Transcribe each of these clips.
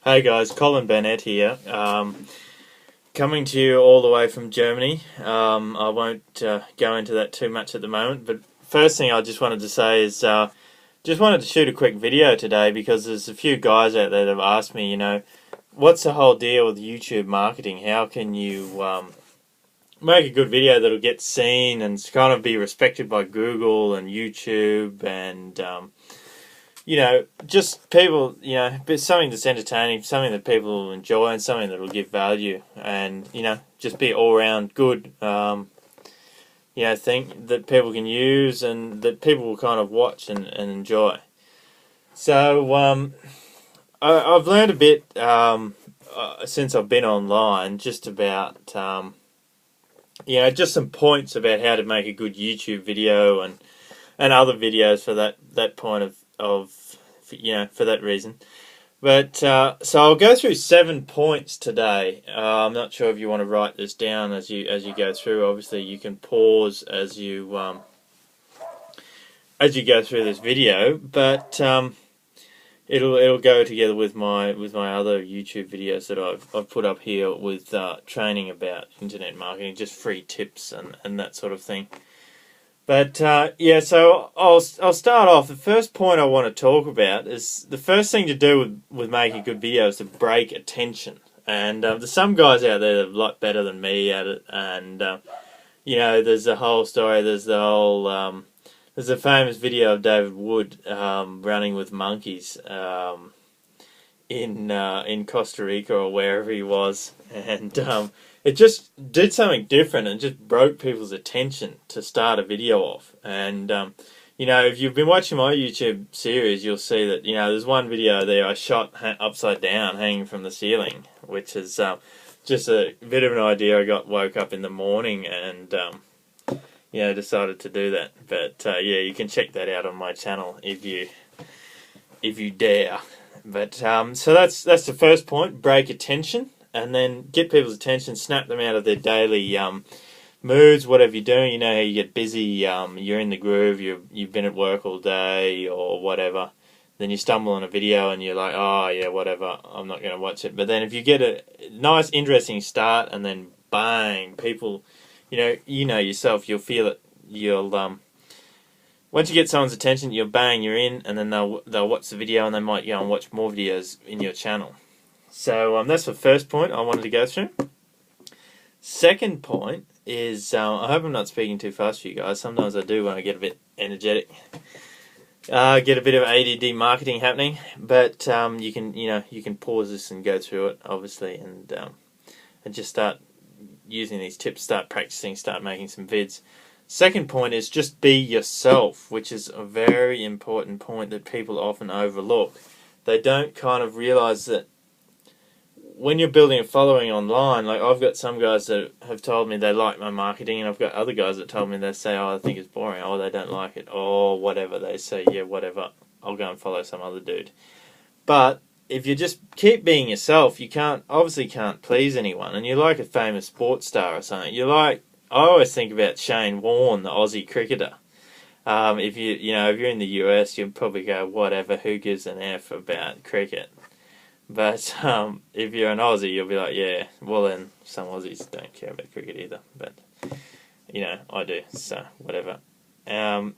Hey guys, Colin Bennett here, coming to you all the way from Germany. I won't go into that too much at the moment, but first thing I just wanted to say is just wanted to shoot a quick video today because there's a few guys out there that have asked me, what's the whole deal with YouTube marketing? How can you make a good video that'll get seen and kind of be respected by Google and YouTube and just people, but something that's entertaining, something that people will enjoy, and something that will give value, and just be all round good, thing that people can use and that people will kind of watch and enjoy. So I've learned a bit since I've been online, just about just some points about how to make a good YouTube video and other videos for that point of for that reason. But so I'll go through 7 points today. I'm not sure if you want to write this down as you go through. Obviously, you can pause as you go through this video, but it'll go together with my other YouTube videos that I've put up here with training about internet marketing, just free tips and that sort of thing. But so I'll start off. The first point I want to talk about is the first thing to do with making a good video is to break attention. And there's some guys out there that are a lot better than me at it. And there's the whole story. There's a famous video of David Wood running with monkeys in Costa Rica or wherever he was, and it just did something different and just broke people's attention to start a video off. And if you've been watching my YouTube series, you'll see that there's one video there I shot upside down, hanging from the ceiling, which is just a bit of an idea. Woke up in the morning and decided to do that. But you can check that out on my channel if you dare. But so that's the first point: break attention. And then get people's attention, snap them out of their daily moods, whatever you're doing. How you get busy, you're in the groove, you've been at work all day or whatever. Then you stumble on a video and you're like, oh yeah, whatever, I'm not going to watch it. But then if you get a nice, interesting start and then bang, people, yourself, you'll feel it. Once you get someone's attention, you're in, and then they'll watch the video and they might go and watch more videos in your channel. So that's the first point I wanted to go through. Second point is, I hope I'm not speaking too fast for you guys. Sometimes I do when I get a bit energetic. Get a bit of ADD marketing happening, but you can pause this and go through it, obviously, and just start using these tips, start practicing, start making some vids. Second point is just be yourself, which is a very important point that people often overlook. They don't kind of realize that when you're building a following online, like I've got some guys that have told me they like my marketing, and I've got other guys that told me they say, oh, I think it's boring, oh, they don't like it, or whatever. They say, yeah, whatever, I'll go and follow some other dude. But if you just keep being yourself, you obviously can't please anyone, and you're like a famous sports star or something. I always think about Shane Warne, the Aussie cricketer. If you're in the US, you'll probably go, whatever, who gives an F about cricket? But if you're an Aussie, you'll be like, yeah, well then, some Aussies don't care about cricket either. But, I do, so whatever. Some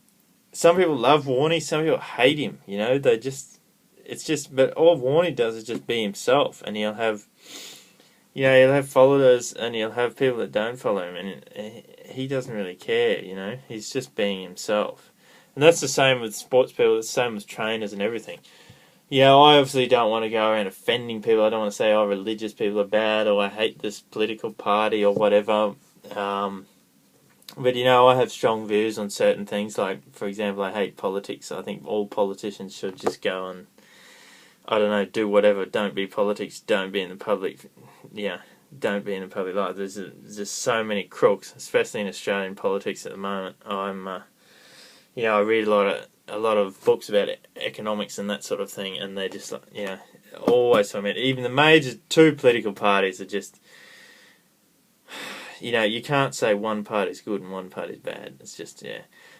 people love Warney, some people hate him, but all Warney does is just be himself, and he'll have followers, and he'll have people that don't follow him, and he doesn't really care, he's just being himself. And that's the same with sports people, it's the same with trainers and everything. I obviously don't want to go around offending people. I don't want to say, oh, religious people are bad, or I hate this political party, or whatever. But, I have strong views on certain things. Like, for example, I hate politics. I think all politicians should just go and, do whatever. Don't be politics. Don't be in the public. Don't be in the public life. There's just so many crooks, especially in Australian politics at the moment. I read a lot of books about economics and that sort of thing, and they just always talk about it. Even the major two political parties are just you can't say one party's good and one party's bad. It's just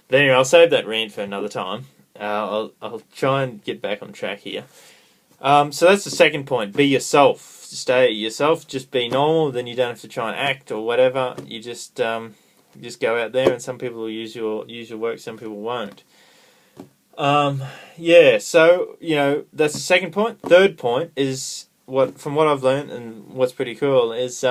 But anyway, I'll save that rant for another time. I'll try and get back on track here. So that's the second point. Be yourself. Stay yourself. Just be normal. Then you don't have to try and act or whatever. You just go out there, and some people will use your work. Some people won't. Yeah. So that's the second point. Third point is from what I've learned and what's pretty cool is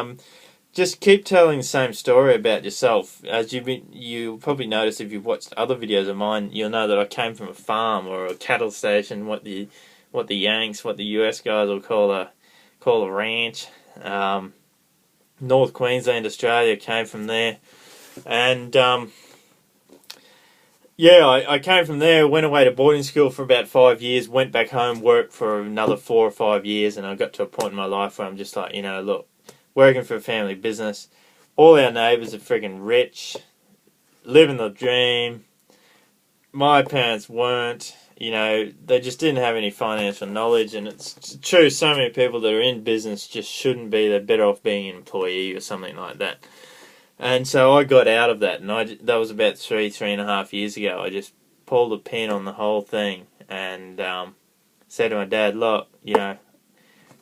just keep telling the same story about yourself. As you probably noticed if you've watched other videos of mine, you'll know that I came from a farm or a cattle station. What the Yanks, what the US guys will call a ranch. North Queensland, Australia, came from there, and I came from there. Went away to boarding school for about 5 years. Went back home, worked for another 4 or 5 years, and I got to a point in my life where I'm just like, look, working for a family business. All our neighbours are friggin' rich, living the dream. My parents weren't. They just didn't have any financial knowledge, and it's true, so many people that are in business just shouldn't be. They're better off being an employee or something like that. And so I got out of that, and that was about 3.5 years ago. I just pulled a pin on the whole thing, and said to my dad, look,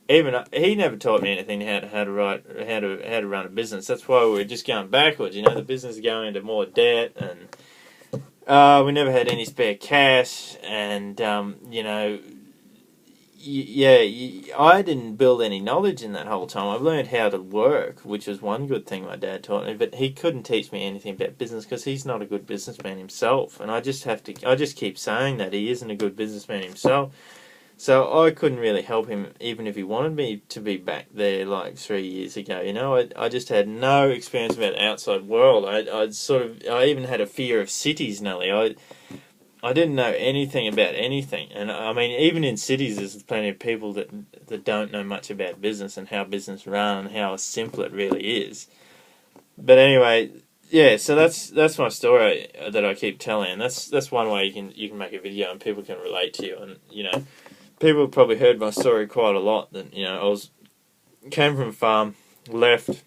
even he never taught me anything how to run a business. That's why we're just going backwards. The business is going into more debt, and we never had any spare cash, and I didn't build any knowledge in that whole time. I've learned how to work, which was one good thing my dad taught me, but he couldn't teach me anything about business because he's not a good businessman himself, and I just keep saying that he isn't a good businessman himself. So I couldn't really help him, even if he wanted me to be back there like 3 years ago. I just had no experience about the outside world. I even had a fear of cities, Nelly. I didn't know anything about anything, and I mean, even in cities, there's plenty of people that don't know much about business and how business run and how simple it really is. But anyway, yeah. So that's my story that I keep telling, and that's one way you can make a video and people can relate to you, and people have probably heard my story quite a lot. That came from a farm, left,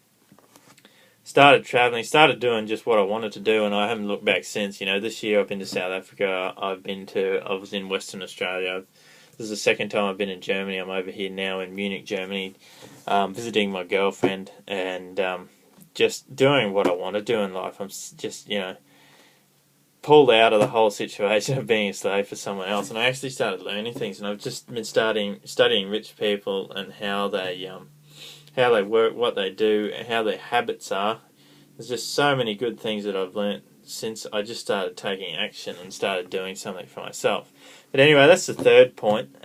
started traveling, started doing just what I wanted to do, and I haven't looked back since. This year I've been to South Africa. I was in Western Australia. This is the second time I've been in Germany. I'm over here now in Munich, Germany, visiting my girlfriend, and just doing what I want to do in life. I'm just pulled out of the whole situation of being a slave for someone else, and I actually started learning things, and I've just been studying rich people and how they work, what they do, and how their habits are. There's just so many good things that I've learned since I just started taking action and started doing something for myself. But anyway, that's the third point.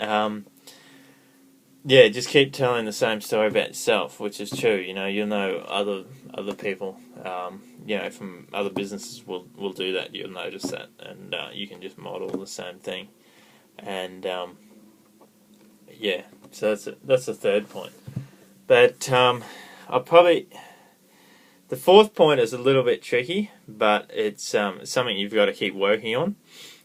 Just keep telling the same story about yourself, which is true. You'll know other people, from other businesses will do that. You'll notice that, and you can just model the same thing. And so that's the third point. But the fourth point is a little bit tricky, but it's something you've got to keep working on.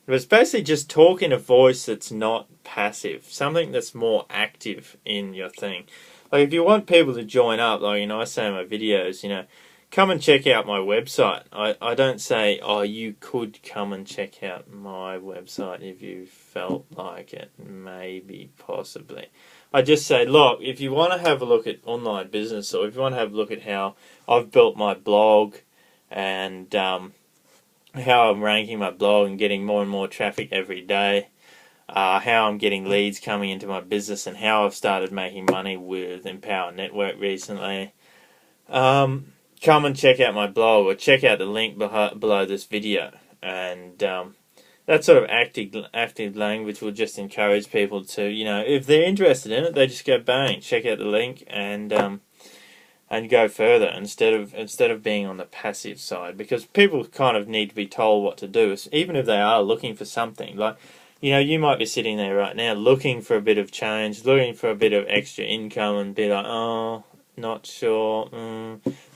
It was basically just talk in a voice that's not passive, something that's more active in your thing. Like if you want people to join up, like I say in my videos, come and check out my website. I don't say, oh, you could come and check out my website if you felt like it, maybe, possibly. I just say, look, if you want to have a look at online business, or if you want to have a look at how I've built my blog and how I'm ranking my blog and getting more and more traffic every day, how I'm getting leads coming into my business, and how I've started making money with Empower Network recently, come and check out my blog, or check out the link below this video. And that sort of active language will just encourage people to, if they're interested in it, they just go bang, check out the link, and go further instead of being on the passive side, because people kind of need to be told what to do, even if they are looking for something. Like, you might be sitting there right now looking for a bit of change, looking for a bit of extra income, and be like, oh, not sure.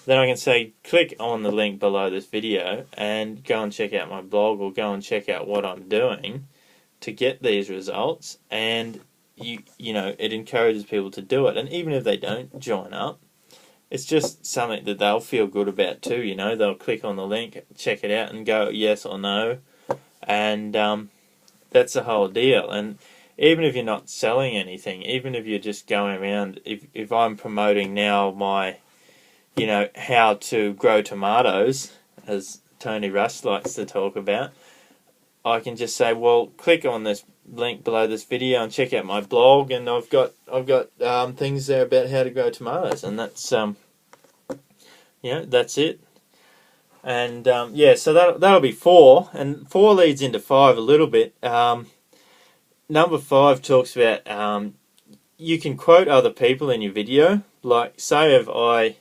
Then I can say, click on the link below this video and go and check out my blog, or go and check out what I'm doing to get these results. And it encourages people to do it. And even if they don't join up, it's just something that they'll feel good about too. They'll click on the link, check it out, and go yes or no, and that's the whole deal. And even if you're not selling anything, even if you're just going around, if I'm promoting now my, how to grow tomatoes, as Tony Rush likes to talk about, I can just say, well, click on this link below this video and check out my blog, and I've got things there about how to grow tomatoes, and that's that's it. And so that'll be 4, and 4 leads into 5 a little bit. Number 5 talks about you can quote other people in your video. Like, say if I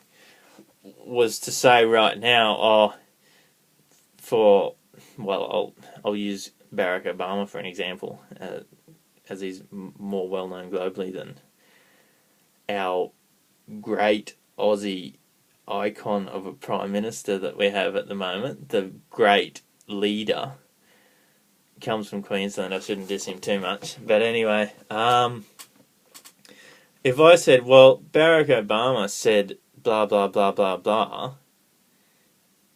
was to say right now, I'll use Barack Obama for an example, as he's more well known globally than our great Aussie icon of a Prime Minister that we have at the moment. The great leader comes from Queensland. I shouldn't diss him too much. But anyway, if I said, well, Barack Obama said blah, blah, blah, blah, blah,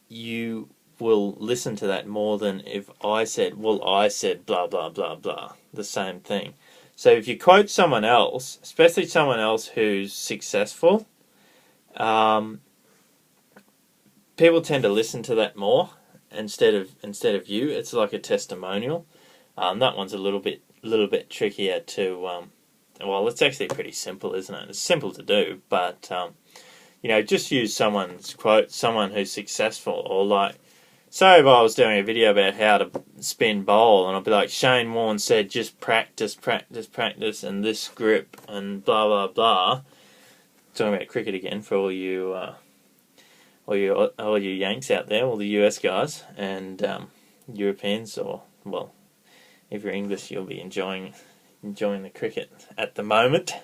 you will listen to that more than if I said, well, I said blah, blah, blah, blah, the same thing. So if you quote someone else, especially someone else who's successful, people tend to listen to that more instead of you. It's like a testimonial. That one's a little bit trickier to. Well, it's actually pretty simple, isn't it? It's simple to do, but just use someone's quote, someone who's successful, or like, say if I was doing a video about how to spin bowl, and I'd be like, Shane Warne said, just practice, practice, practice, and this grip, and blah blah blah. Talking about cricket again for all you Yanks out there, all the US guys and Europeans, or well, if you're English, you'll be enjoying the cricket at the moment,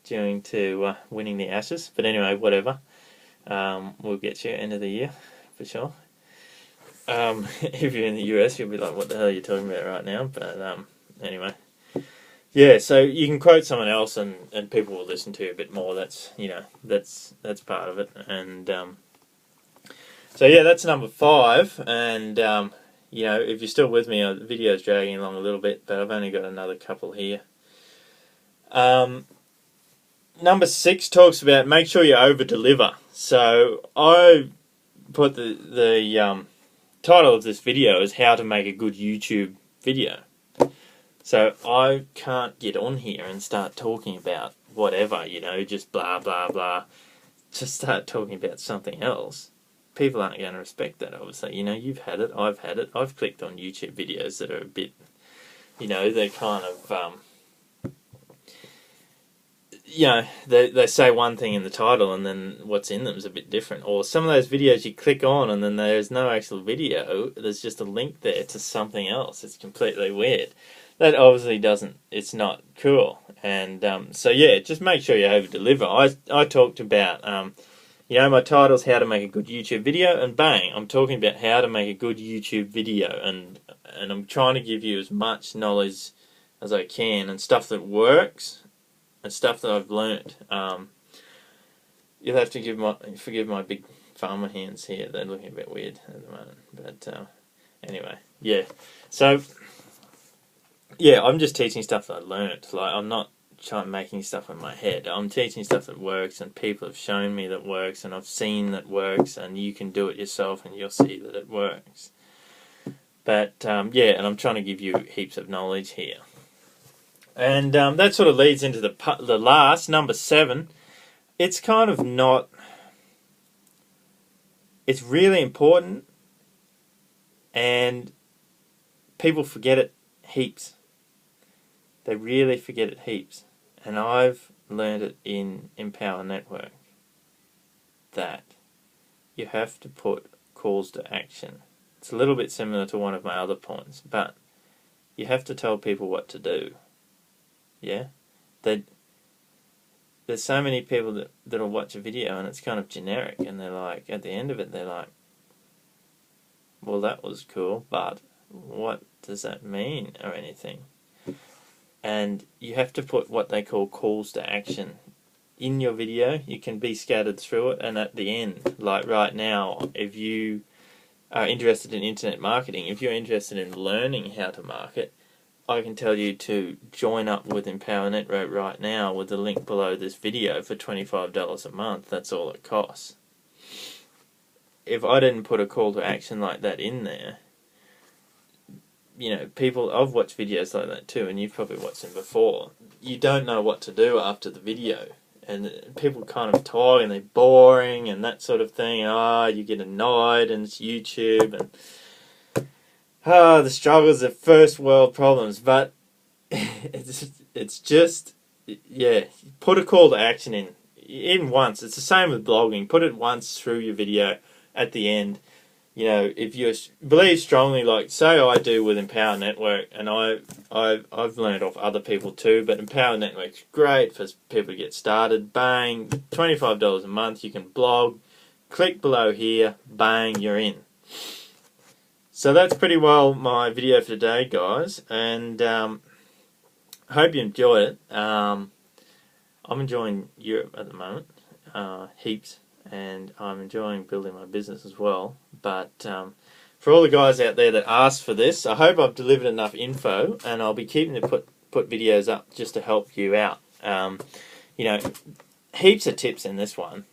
due to winning the Ashes. But anyway, whatever. We'll get you end of the year for sure. If you're in the US, you'll be like, what the hell are you talking about right now? But anyway, yeah. So you can quote someone else, and people will listen to you a bit more. That's that's part of it. And so yeah, that's number 5. And if you're still with me, the video's dragging along a little bit, but I've only got another couple here. Number 6 talks about make sure you over-deliver. So I put the title of this video is how to make a good YouTube video. So I can't get on here and start talking about whatever, just blah, blah, blah. Just start talking about something else. People aren't going to respect that, obviously. You've had it, I've had it. I've clicked on YouTube videos that are a bit, they're kind of, they say one thing in the title and then what's in them is a bit different. Or some of those videos you click on and then there's no actual video, there's just a link there to something else. It's completely weird. That obviously it's not cool. And so yeah, just make sure you over-deliver. I talked about, my title's how to make a good YouTube video, and bang, I'm talking about how to make a good YouTube video, and I'm trying to give you as much knowledge as I can, and stuff that works, and stuff that I've learnt. You'll have to forgive my big farmer hands here. They're looking a bit weird at the moment. But anyway, yeah. So yeah, I'm just teaching stuff that I learnt. Like, I'm not making stuff in my head. I'm teaching stuff that works, and people have shown me that works, and I've seen that works, and you can do it yourself, and you'll see that it works. But yeah, and I'm trying to give you heaps of knowledge here. And that sort of leads into the last, number 7. It's kind of not... It's really important, and people forget it heaps. They really forget it heaps. And I've learned it in Empower Network, that you have to put calls to action. It's a little bit similar to one of my other points, but you have to tell people what to do. Yeah? There's so many people that'll watch a video and it's kind of generic, and they're like, at the end of it, they're like, well, that was cool, but what does that mean or anything? And you have to put what they call calls to action in your video. You can be scattered through it, and at the end, like right now, if you are interested in internet marketing, if you're interested in learning how to market, I can tell you to join up with Empower Network right now with the link below this video for $25 a month. That's all it costs. If I didn't put a call to action like that in there, you know, people, I've watched videos like that too, and you've probably watched them before. You don't know what to do after the video, and people kind of talk and they're boring and that sort of thing. You get annoyed, and it's YouTube, and the struggles of first world problems. But it's just, yeah, put a call to action in once. It's the same with blogging. Put it once through your video at the end. You know, if you believe strongly, like say I do with Empower Network, and I've learned off other people too, but Empower Network's great for people to get started. Bang, $25 a month, you can blog. Click below here, bang, you're in. So that's pretty well my video for today, guys, and I hope you enjoyed it. I'm enjoying Europe at the moment, heaps. And I'm enjoying building my business as well. But for all the guys out there that asked for this, I hope I've delivered enough info, and I'll be keeping to put videos up just to help you out. You know, heaps of tips in this one.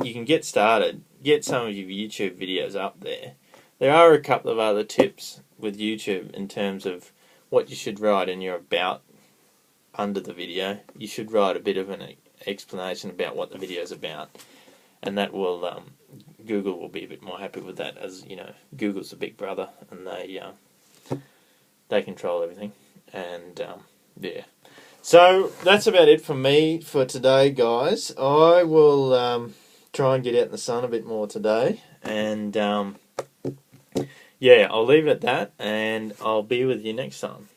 You can get started, get some of your YouTube videos up there. There are a couple of other tips with YouTube in terms of what you should write in your about under the video. You should write a bit of an explanation about what the video is about. And that will, Google will be a bit more happy with that, as you know, Google's a big brother, and they control everything. And yeah, so that's about it from me for today, guys. I will try and get out in the sun a bit more today, and yeah, I'll leave it at that, and I'll be with you next time.